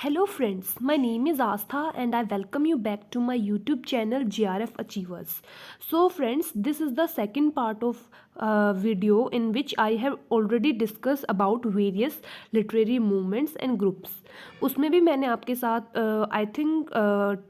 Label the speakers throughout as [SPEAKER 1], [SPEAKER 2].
[SPEAKER 1] Hello friends, my name is Astha and I welcome you back to my YouTube channel GRF Achievers. So friends, this is the second part of video in which I have already discussed about various literary movements and groups. उसमें भी मैंने आपके साथ I think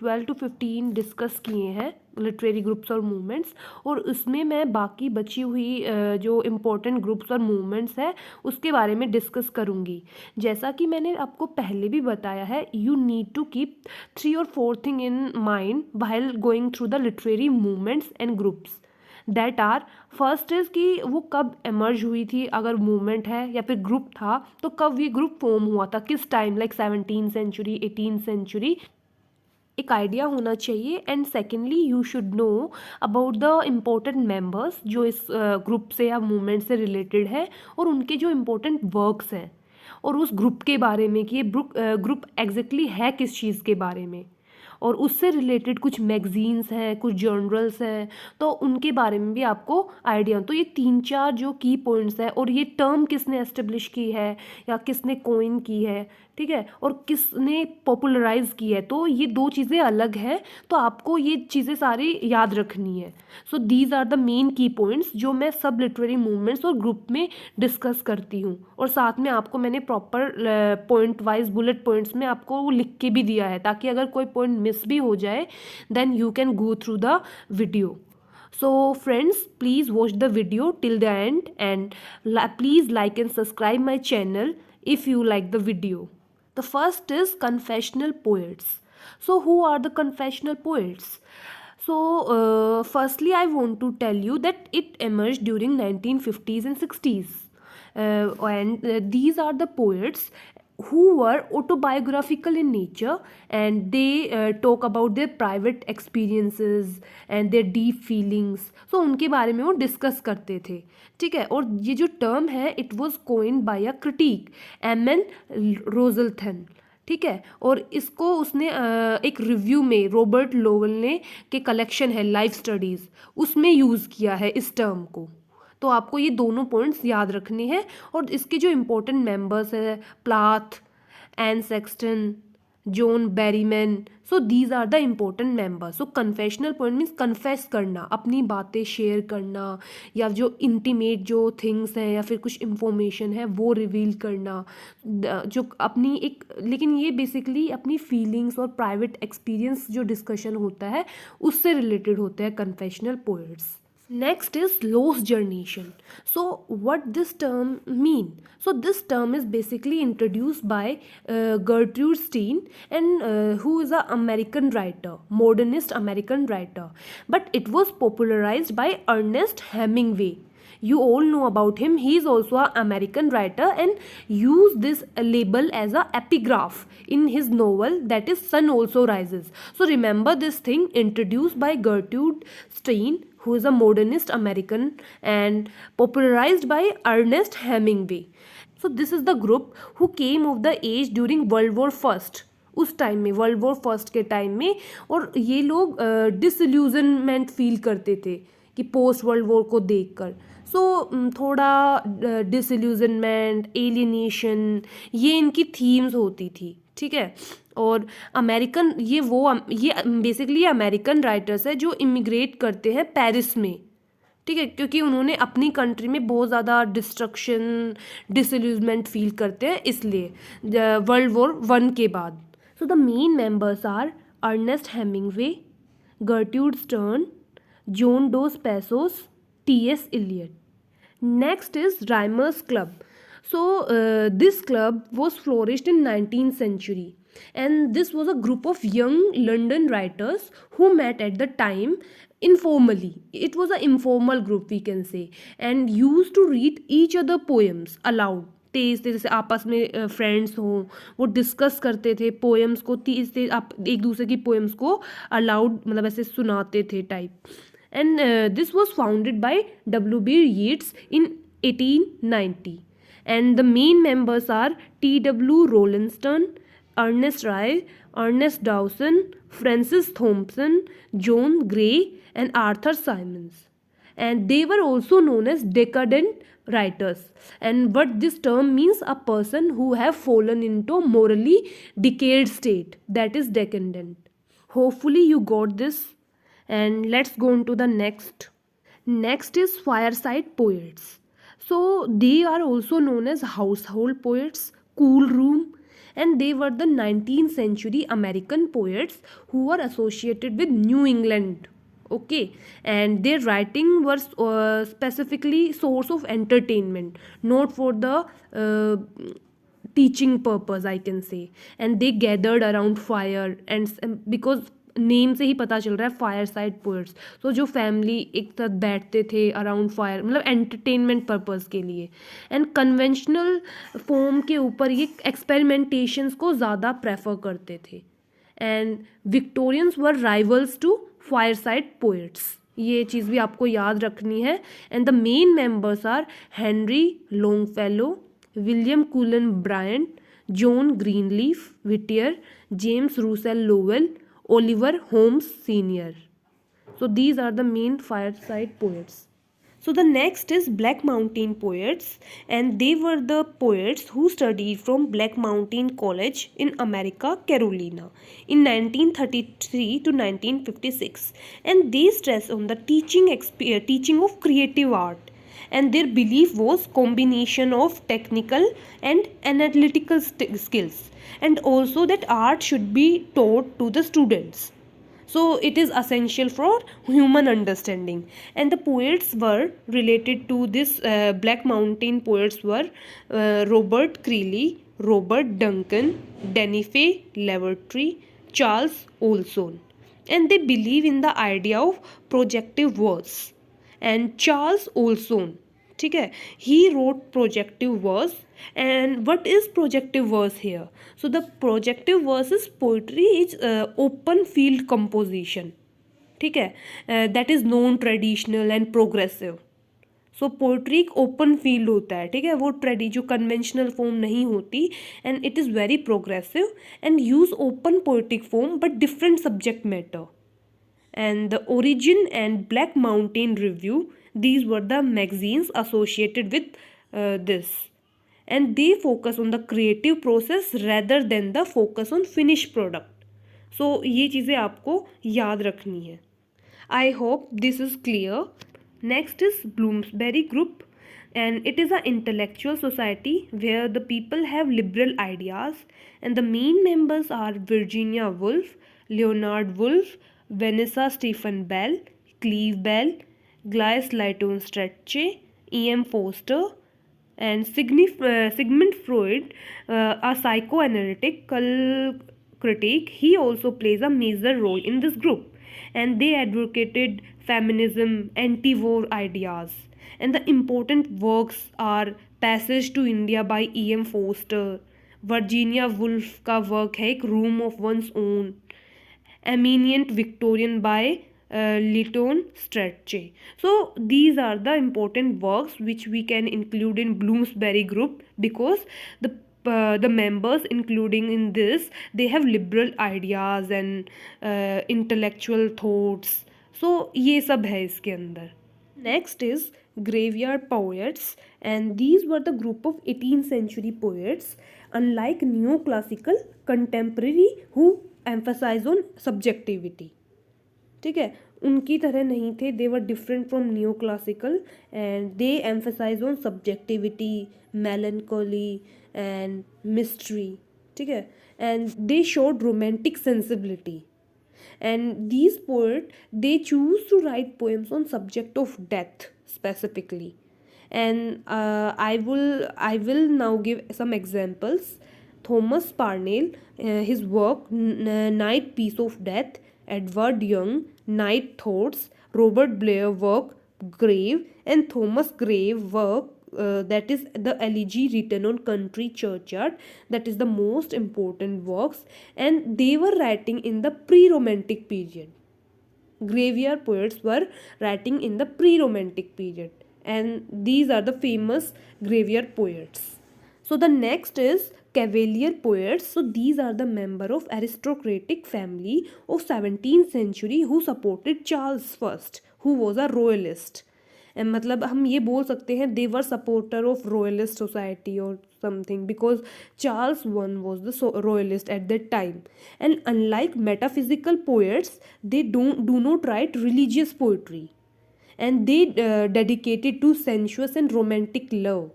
[SPEAKER 1] 12 to 15 discuss किए हैं literary groups और movements, और उसमें मैं बाकी बची हुई जो इम्पोर्टेंट ग्रुप्स और मूवमेंट्स है उसके बारे में डिस्कस करूँगी. जैसा कि मैंने आपको पहले भी बताया है, you need to keep 3 or 4 thing in mind while going through the literary movements and groups. That are, first is कि वो कब एमर्ज हुई थी, अगर मूवमेंट है या फिर ग्रुप था तो कब ये ग्रुप फॉर्म हुआ था, किस time, like 17th century, 18th century, एक आइडिया होना चाहिए. And secondly you should know about the important members जो इस ग्रुप से या मूवमेंट से रिलेटेड है, और उनके जो इम्पोर्टेंट वर्क्स हैं, और उस ग्रुप के बारे में कि ये ग्रुप एग्जैक्टली है किस चीज़ के बारे में, और उससे रिलेटेड कुछ मैगजीन्स हैं, कुछ जर्नल्स हैं, तो उनके बारे में भी आपको आइडिया. तो ये 3-4 जो की पॉइंट्स है, और ये टर्म किसने एस्टेब्लिश की है या किसने कोइन की है, ठीक है, और किसने पॉपुलराइज की है, तो ये दो चीज़ें अलग हैं. तो आपको ये चीज़ें सारी याद रखनी है. So these are the main key points जो मैं सब लिटरेरी मूवमेंट्स और ग्रुप में डिस्कस करती हूँ, और साथ में आपको मैंने proper point wise bullet points में आपको वो लिख के भी दिया है, ताकि अगर कोई पॉइंट मिस भी हो जाए then you can go through the video. So friends, please watch the video till the end, and please like and subscribe my channel if you like the video. The first is confessional poets. So who are the confessional poets? So firstly I want to tell you that it emerged during 1950s and 60s, and these are the poets who were autobiographical in nature, and they talk about their private experiences and their deep feelings. So उनके बारे में वो discuss करते थे, ठीक है. और ये जो टर्म है, it was coined by a critic M N. Rosenthal, ठीक है. और इसको उसने एक रिव्यू में रॉबर्ट लोवेल ने के कलेक्शन है लाइफ स्टडीज़, उसमें यूज़ किया है इस टर्म को. तो आपको ये दोनों पॉइंट्स याद रखने हैं. और इसके जो इम्पोर्टेंट मेंबर्स हैं, Plath, Anne Sexton, John Berryman, so these are the important members. So confessional point means confess करना, अपनी बातें शेयर करना, या जो इंटीमेट जो थिंग्स हैं या फिर कुछ इंफॉर्मेशन है वो रिवील करना, जो अपनी एक, लेकिन ये बेसिकली अपनी फीलिंग्स और प्राइवेट एक्सपीरियंस जो डिस्कशन होता है उससे रिलेटेड होते हैं confessional poets. Next is lost generation. So what this term mean? So this term is basically introduced by Gertrude Stein, and who is a American writer, modernist American writer, but it was popularized by Ernest Hemingway. You all know about him. He is also an American writer and used this label as a epigraph in his novel that is Sun Also Rises. So remember this thing, introduced by Gertrude Stein, who is a modernist American, and popularized by Ernest Hemingway. So this is the group who came of the age during World War First. उस time में, world war first के time में, और ये लोग disillusionment feel करते थे कि पोस्ट वर्ल्ड वॉर को देखकर. सो थोड़ा डिसइल्यूजनमेंट, एलियनेशन, ये इनकी थीम्स होती थी, ठीक है. और अमेरिकन, ये बेसिकली अमेरिकन राइटर्स है जो इमिग्रेट करते हैं पेरिस में, ठीक है, क्योंकि उन्होंने अपनी कंट्री में बहुत ज़्यादा डिस्ट्रक्शन, डिसइल्यूजमेंट फील करते हैं, इसलिए वर्ल्ड वॉर 1 के बाद. So the main members are Ernest Hemingway, Gertrude Stern, John Dos Passos, T.S. Eliot. Next is Rhymers Club. So this club was flourished in 19th century, and this was a group of young London writers who met at the time informally. It was an informal group, we can say, and used to read each other poems aloud. तेज तेज जैसे आपस में friends हों, वो discuss करते थे poems को, तेज तेज आप एक दूसरे की पोएम्स को अलाउड, मतलब ऐसे सुनाते थे type. And this was founded by W.B. Yeats in 1890, and the main members are T.W. Rowlandson, Ernest Rye, Ernest Dowson, Francis Thompson, John Gray, and Arthur Symons. And they were also known as decadent writers. And what this term means, a person who have fallen into morally decayed state, that is decadent. Hopefully you got this, and let's go on to the next. Next is fireside poets. So they are also known as household poets, cool room, and they were the 19th century American poets who were associated with New England. Okay, and their writing was specifically source of entertainment, not for the teaching purpose, I can say. And they gathered around fire, and because name से ही पता चल रहा है fire side poets, तो जो family एक साथ बैठते थे अराउंड फायर, मतलब एंटरटेनमेंट पर्पस के लिए, एंड कन्वेंशनल फॉर्म के ऊपर ये एक्सपेरिमेंटेशंस को ज़्यादा प्रेफर करते थे. And Victorians were rivals to fireside poets, ये चीज़ भी आपको याद रखनी है. And the main members are Henry Longfellow, William Cullen Bryant, John Greenleaf Whittier, James Russell Lowell, Oliver Holmes Sr. So these are the main fireside poets. So the next is Black Mountain poets, and they were the poets who studied from Black Mountain College in America, Carolina in 1933 to 1956, and they stress on the teaching of creative art, and their belief was combination of technical and analytical skills, and also that art should be taught to the students, so it is essential for human understanding. And the poets were related to this Black Mountain poets were Robert Creeley, Robert Duncan, Denifay Laboratory, Charles Olson, and they believe in the idea of projective verse. And Charles Olson, ठीक है, he wrote projective verse. And what is projective verse here? So the projective verse is poetry is open field composition, ठीक है, that is non traditional and progressive. So poetry एक open field होता है, ठीक है, वो जो कन्वेंशनल फॉर्म नहीं होती, and it is very progressive and use open poetic form but different subject matter. And the Origin and Black Mountain Review, these were the magazines associated with this, and they focus on the creative process rather than the focus on finished product. So ये चीज़ें आपको याद रखनी है. I hope this is clear. Next is Bloomsbury Group, and it is an intellectual society where the people have liberal ideas, and the main members are Virginia Woolf, Leonard Woolf, Vanessa Stephen Bell, Cleve Bell, Gladys Lytton Strachey, E.M. Forster, and Sigmund Freud, a psychoanalytical critic. He also plays a major role in this group, and they advocated feminism, anti-war ideas, and the important works are Passage to India by E.M. Forster, Virginia Woolf का work है एक room of one's own, Eminent Victorian by Lytton Strachey. So these are the important works which we can include in Bloomsbury Group, because the members including in this, they have liberal ideas and intellectual thoughts. So ये सब है इसके अंदर. Next is graveyard poets, and these were the group of 18th century poets, unlike neoclassical contemporary who emphasize on subjectivity. ठीक है, उनकी तरह नहीं थे, they were different from neoclassical, and they emphasize on subjectivity, melancholy and mystery. ठीक है, and they showed romantic sensibility. And these poets, they choose to write poems on subject of death specifically. And I will now give some examples. Thomas Parnell, his work Night Piece of Death, Edward Young, Night Thoughts, Robert Blair work Grave, and Thomas Grave work that is the elegy written on country churchyard, that is the most important works, and they were writing in the pre-romantic period. Graveyard poets were writing in the pre-romantic period, and these are the famous graveyard poets. So the next is Cavalier poets. So these are the member of aristocratic family of 17th century who supported Charles I, who was a royalist. मतलब हम ये बोल सकते हैं दे वर supporter of royalist society और something, because Charles one was the royalist at that time. And unlike metaphysical poets, they do not right religious poetry, and they dedicated to sensuous and romantic love.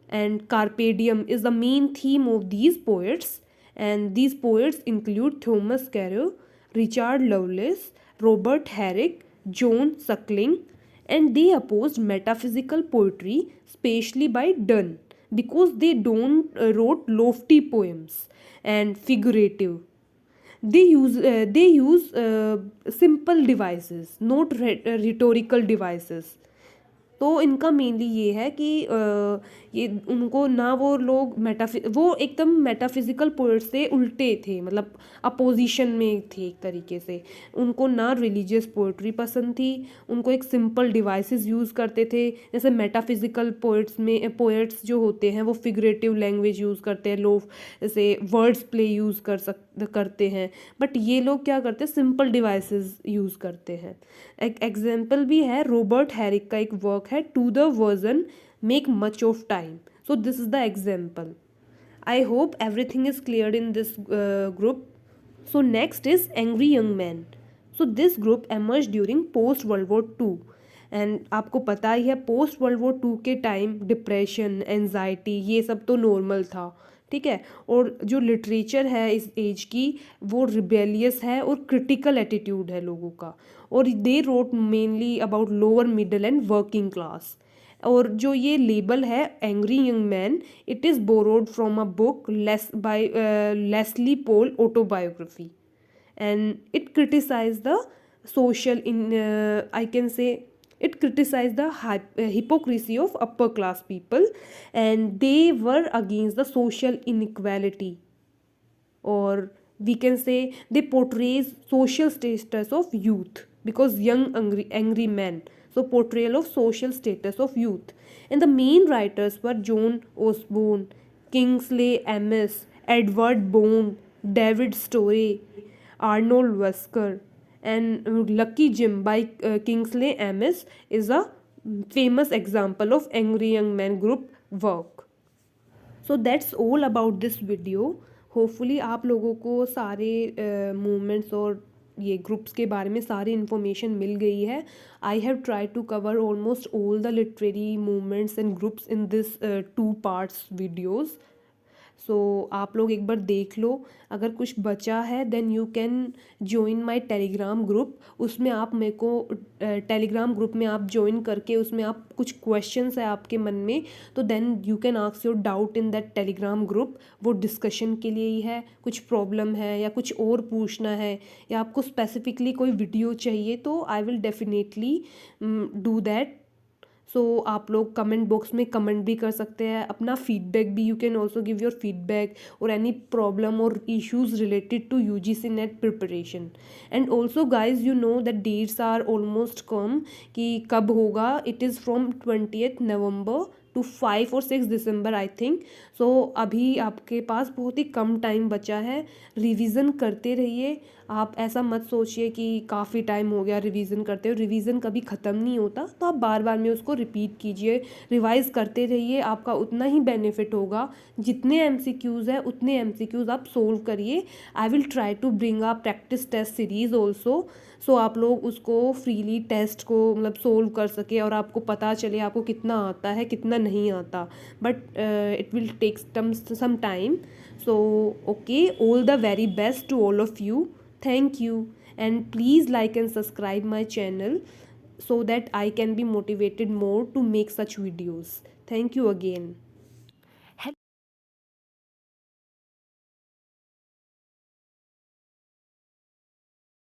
[SPEAKER 1] And carpe diem is the main theme of these poets, and these poets include Thomas Carroll, Richard Lovelace, Robert Herrick, John Suckling. And they opposed metaphysical poetry, especially by Donne, because they don't wrote lofty poems and figurative. They use simple devices, not rhetorical devices. तो इनका mainly ये है कि ये उनको ना वो लोग वो एकदम मेटाफिजिकल पोएट से उल्टे थे, मतलब अपोजिशन में थे एक तरीके से. उनको ना रिलीजियस पोएट्री पसंद थी, उनको एक सिंपल डिवाइसेस यूज़ करते थे. जैसे मेटाफिजिकल पोएट्स जो होते हैं वो फिगरेटिव लैंग्वेज यूज़ करते हैं, लोग जैसे वर्ड्स प्ले यूज़ करते हैं. बट ये लोग क्या करते हैं, सिंपल डिवाइसेस यूज़ करते हैं. एक एग्जाम्पल भी है, रॉबर्ट हैरिक का एक वर्क है, to the virgin make much of time. So this is the example. I hope everything is clear in this group. So next is angry young man. So this group emerge during post world war two. And आपको पता ही है post world war two के time depression, anxiety, ये सब तो normal था, ठीक है. और जो लिटरेचर है इस एज की वो रिबेलियस है और क्रिटिकल एटीट्यूड है लोगों का. और they wrote mainly about lower middle and working class. और जो ये लेबल है angry young man, it is borrowed from a book by Leslie Paul autobiography. And it criticise the social I can say it criticized the hypocrisy of upper class people, and they were against the social inequality, or we can say they portrays social status of youth, because young angry men, so portrayal of social status of youth. And the main writers were John Osborne, Kingsley Amis, Edward Bone, David Story, Arnold Wesker. And Lucky Jim by Kingsley Amis is a famous example of angry young man group work. So that's all about this video. Hopefully आप लोगों को सारे movements और ये groups के बारे में सारी इन्फॉर्मेशन मिल गई है. I have try to cover almost all the literary movements and groups in this 2 parts videos. So आप लोग एक बार देख लो. अगर कुछ बचा है then you can join my Telegram group. उसमें आप मेरे को टेलीग्राम ग्रुप में आप ज्वाइन करके उसमें आप कुछ क्वेश्चंस है आपके मन में, तो then you can ask your doubt in that Telegram group. वो डिस्कशन के लिए ही है. कुछ प्रॉब्लम है या कुछ और पूछना है या आपको स्पेसिफिकली कोई वीडियो चाहिए तो I will definitely do that. So आप लोग कमेंट बॉक्स में कमेंट भी कर सकते हैं. अपना फीडबैक भी, you can also give your feedback और एनी प्रॉब्लम और issues related to UGC NET preparation. And also guys you know that dates are almost come कि कब होगा. It is from 20th November to 5 और 6 दिसंबर I think. सो अभी आपके पास बहुत ही कम time बचा है. रिवीजन करते रहिए. आप ऐसा मत सोचिए कि काफ़ी टाइम हो गया रिवीजन करते हो. रिवीजन कभी ख़त्म नहीं होता, तो आप बार बार में उसको रिपीट कीजिए, रिवाइज करते रहिए. आपका उतना ही बेनिफिट होगा. जितने MCQs है उतने MCQs आप सोल्व करिए. I will try to bring a practice test series also, so आप लोग उसको फ्रीली टेस्ट को मतलब सोल्व कर सके और आपको पता चले आपको कितना आता है कितना नहीं आता. But it will take some time. So okay, all the very best to all of you. Thank you, and please like and subscribe my channel so that I can be motivated more to make such videos. Thank you again.